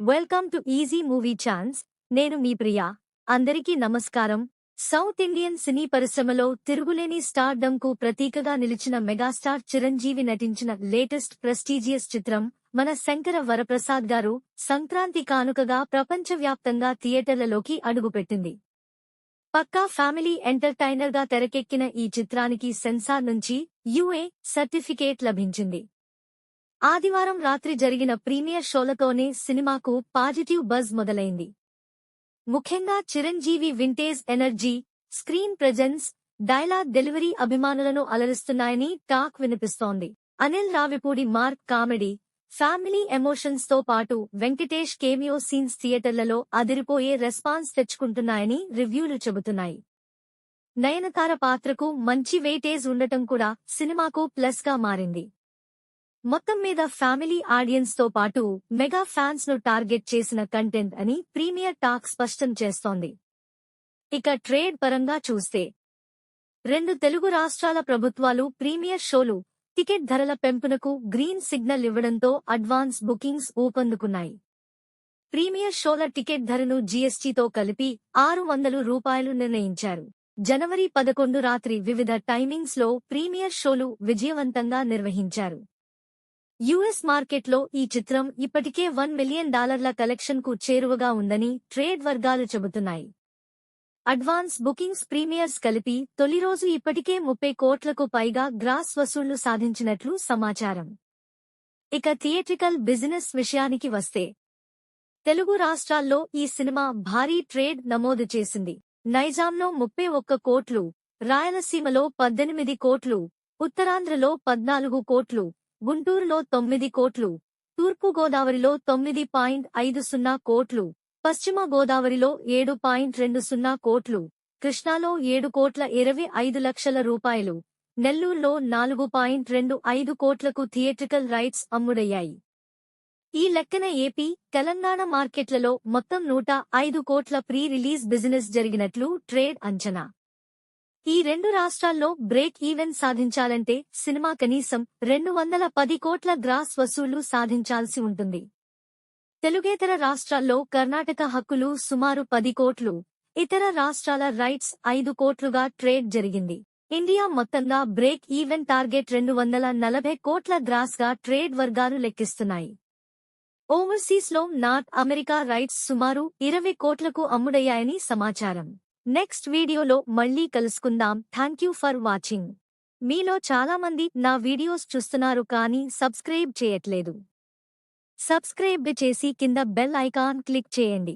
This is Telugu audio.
Welcome to easy movie chance. నేను మీ ప్రియా. అందరికీ నమస్కారం. సౌత్ ఇండియన్ సినీ పరిశ్రమలో తిరుగులేని స్టార్డమ్ కు ప్రతీకగా నిలిచిన మెగాస్టార్ చిరంజీవి నటించిన లేటెస్ట్ ప్రెస్టీజియస్ చిత్రం మన శంకర వరప్రసాద్ గారు సంక్రాంతి కానుకగా ప్రపంచవ్యాప్తంగా థియేటర్లలోకి అడుగుపెట్టింది. పక్కా ఫ్యామిలీ ఎంటర్టైనర్ గా తెరకెక్కిన ఈ చిత్రానికి సెన్సార్ నుంచి యుఏ సర్టిఫికేట్ లభించింది. ఆదివారం రాత్రి జరిగిన ప్రీమియర్ షోలతోనే సినిమాకు పాజిటివ్ బజ్ మొదలైంది. ముఖ్యంగా Chiranjeevi vintage energy, screen presence, dialogue delivery అభిమానులను అలరిస్తున్నాయని టాక్ వినిపిస్తోంది. Anil Ravipudi mark comedy, family emotions తో పాటు వెంకటేష్ కేమియో సీన్స్ థియేటర్లలో అదిరిపోయే రెస్పాన్స్ తెచ్చుకుంటున్నాయని రివ్యూలు చెబుతున్నాయి. నయనతార పాత్రకు మంచి వెయిటేజ్ ఉండటం కూడా సినిమాకు ప్లస్ గా మారింది. మొత్తం మీద ఫ్యామిలీ ఆడియన్స్ తో పాటు మెగా ఫ్యాన్స్ ను టార్గెట్ చేసిన కంటెంట్ అని ప్రీమియర్ టాక్ స్పష్టం చేస్తోంది. ఇక ట్రేడ్ పరంగా చూస్తే 2 తెలుగు రాష్ట్రాల ప్రభుత్వాలు ప్రీమియర్ షోలు టికెట్ ధరల పెంపునకు గ్రీన్ సిగ్నల్ ఇవ్వడంతో అడ్వాన్స్ బుకింగ్స్ ఊపందుకున్నాయి. ప్రీమియర్ షోల టికెట్ ధరను జీఎస్టీతో కలిపి ₹600 నిర్ణయించారు. జనవరి 11 రాత్రి వివిధ టైమింగ్స్ లో ప్రీమియర్ షోలు విజయవంతంగా నిర్వహించారు. యుఎస్ మార్కెట్లో ఈ చిత్రం ఇప్పటికే $1 మిలియన్ కలెక్షన్ కు చేరువగా ఉందని ట్రేడ్ వర్గాలు చెబుతున్నాయి. అడ్వాన్స్ బుకింగ్స్ ప్రీమియర్స్ కలిపి తొలి రోజు ఇప్పటికే 30 కోట్లకు పైగా గ్రాస్ వసూళ్లు సాధించినట్లు సమాచారం. ఇక థియేట్రికల్ బిజినెస్ విషయానికి వస్తే తెలుగు రాష్ట్రాల్లో ఈ సినిమా భారీ ట్రేడ్ నమోదు చేసింది. నైజాంలో 31 కోట్లు, రాయలసీమలో 18 కోట్లు, ఉత్తరాంధ్రలో 14 కోట్లు, గుంటూరులో 9 కోట్లు, తూర్పుగోదావరిలో 9.50 కోట్లు, పశ్చిమ గోదావరిలో 7.20 కోట్లు, కృష్ణాలో 7,25,00,000, నెల్లూరులో 4.25 కోట్లకు థియేట్రికల్ రైట్స్ అమ్ముడయ్యాయి. ఈ లెక్కన ఏపీ, తెలంగాణ మార్కెట్లలో మొత్తం 105 కోట్ల ప్రీ రిలీజ్ బిజినెస్ జరిగినట్లు ట్రేడ్ అంచనా. ఈ 2 రాష్ట్రాల్లో బ్రేక్ ఈవెన్ సాధించాలంటే సినిమా కనీసం 210 కోట్ల గ్రాస్ వసూళ్లు సాధించాల్సి ఉంటుంది. తెలుగేతర రాష్ట్రాల్లో కర్ణాటక హక్కులు సుమారు 10 కోట్లు, ఇతర రాష్ట్రాల రైట్స్ 5 కోట్లుగా ట్రేడ్ జరిగింది. ఇండియా మొత్తంగా బ్రేక్ ఈవెన్ టార్గెట్ 240 కోట్ల గ్రాస్ గా ట్రేడ్ వర్గాలు లెక్కిస్తున్నాయి. ఓవర్సీస్ లో నార్త్ అమెరికా రైట్స్ సుమారు 20 కోట్లకు అమ్ముడయ్యాయని సమాచారం. నెక్స్ట్ వీడియోలో మళ్ళీ కలుసుకుందాం. Thank you for watching. మీలో చాలామంది నా వీడియోస్ చూస్తున్నారు కానీ సబ్స్క్రైబ్ చేయట్లేదు. సబ్స్క్రైబ్ చేసి కింద బెల్ ఐకాన్ క్లిక్ చేయండి.